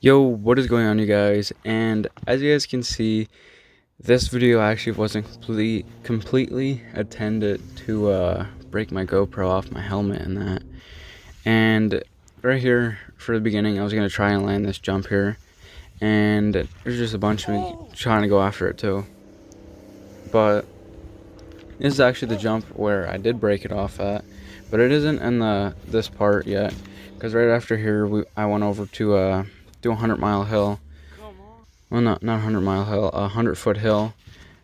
Yo, what is going on, you guys? And as you guys can see, this video actually wasn't completely intended to break my GoPro off my helmet and that. And right here for the beginning, I was gonna try and land this jump here, and there's just a bunch of me trying to go after it too. But this is actually the jump where I did break it off at, but it isn't in this part yet, because right after here I went over to do a 100-mile hill. Well, not a 100-mile hill, a 100-foot hill,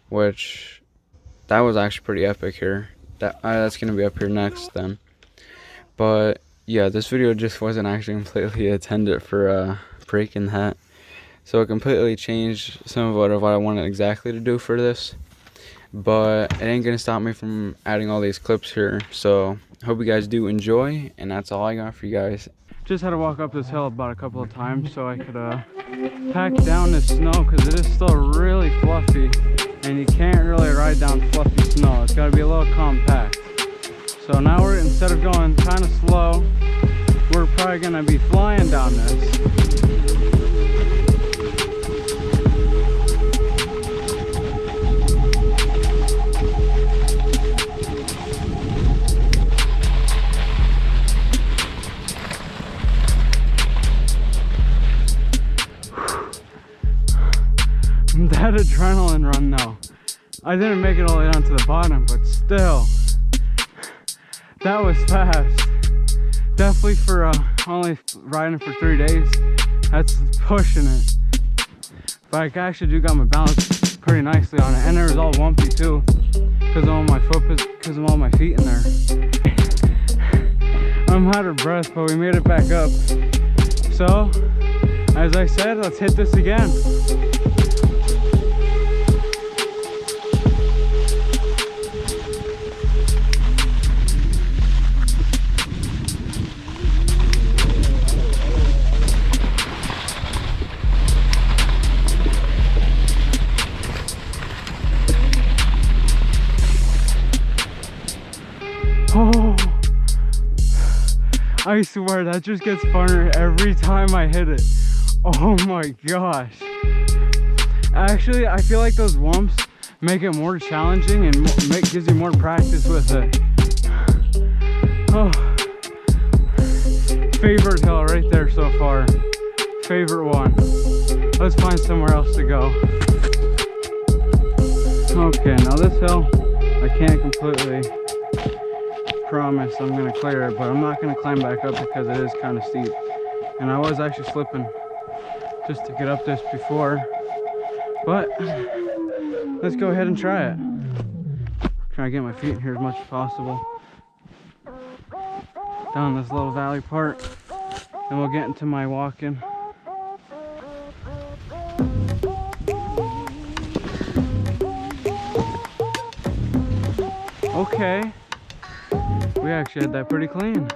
which that was actually pretty epic here. That's gonna be up here next then. But yeah, this video just wasn't actually completely intended for breaking that, so it completely changed some of what I wanted exactly to do for this. But it ain't gonna stop me from adding all these clips here, so hope you guys do enjoy, and that's all I got for you guys. Just had to walk up this hill about a couple of times so I could pack down this snow, because it is still really fluffy and you can't really ride down fluffy snow. It's got to be a little compact. So now instead of going kind of slow, we're probably going to be flying down this. That adrenaline run though, I didn't make it all the way down to the bottom, but still, that was fast. Definitely for only riding for 3 days, that's pushing it. But I actually do got my balance pretty nicely on it, and it was all wumpy too, because of all my feet in there. I'm out of breath, but we made it back up. So, as I said, let's hit this again. Oh, I swear that just gets funner every time I hit it. Oh my gosh. Actually, I feel like those wumps make it more challenging and gives you more practice with it. Oh, favorite hill right there so far. Favorite one. Let's find somewhere else to go. Okay, now this hill, I can't completely promise I'm gonna clear it, but I'm not gonna climb back up because it is kind of steep, and I was actually slipping just to get up this before. But let's go ahead and try it. Try to get my feet in here as much as possible down this little valley part, and we'll get into my walking. Okay, we actually had that pretty clean.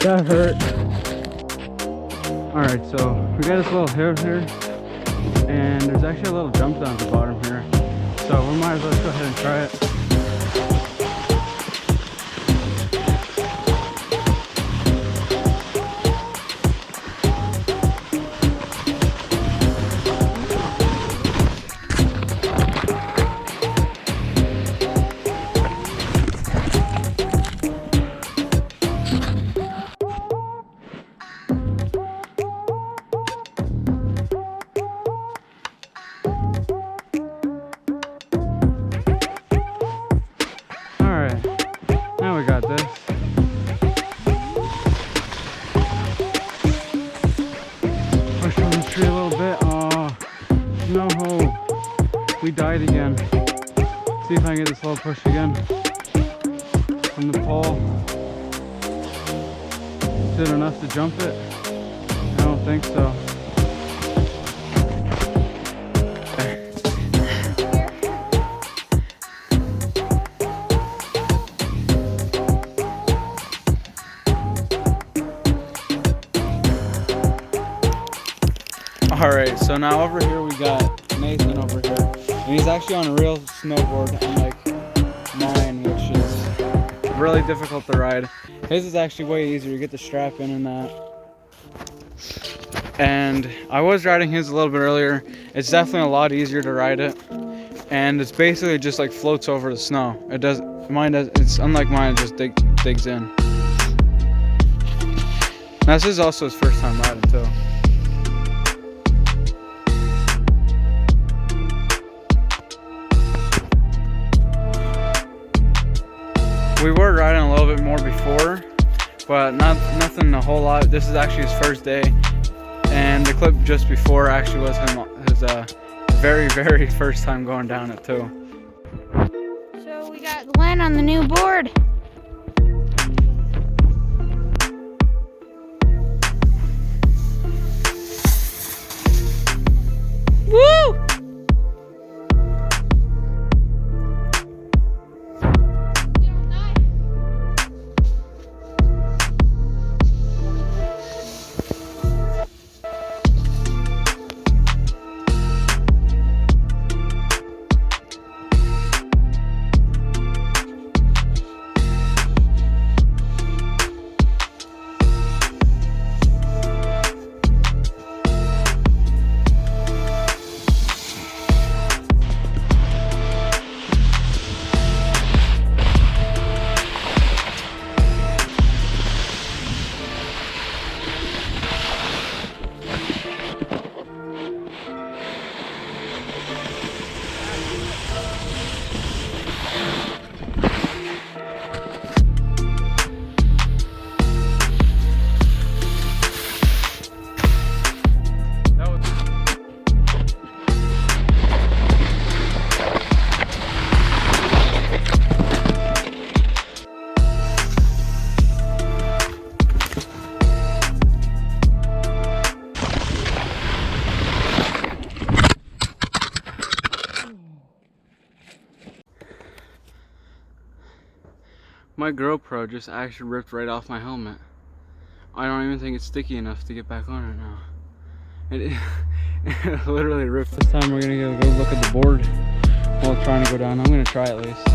That hurt. Alright, so we got this little hill here, and there's actually a little jump down at the bottom here. So we might as well go ahead and try it. We died again. See if I can get this little push again from the pole. Is it enough to jump it? I don't think so. Alright, so now over here we got Nathan over here. And he's actually on a real snowboard, unlike mine, which is really difficult to ride. His is actually way easier. You get the strap in and that. And I was riding his a little bit earlier. It's definitely a lot easier to ride it. And it's basically just like floats over the snow. It's unlike mine, it just digs in. Now, this is also his first time riding too. We were riding a little bit more before, but nothing a whole lot. This is actually his first day, and the clip just before actually was his very, very first time going down it too. So we got Glenn on the new board. Woo! My GoPro just actually ripped right off my helmet. I don't even think it's sticky enough to get back on it now. It literally ripped. This time we're gonna go look at the board while trying to go down. I'm gonna try at least.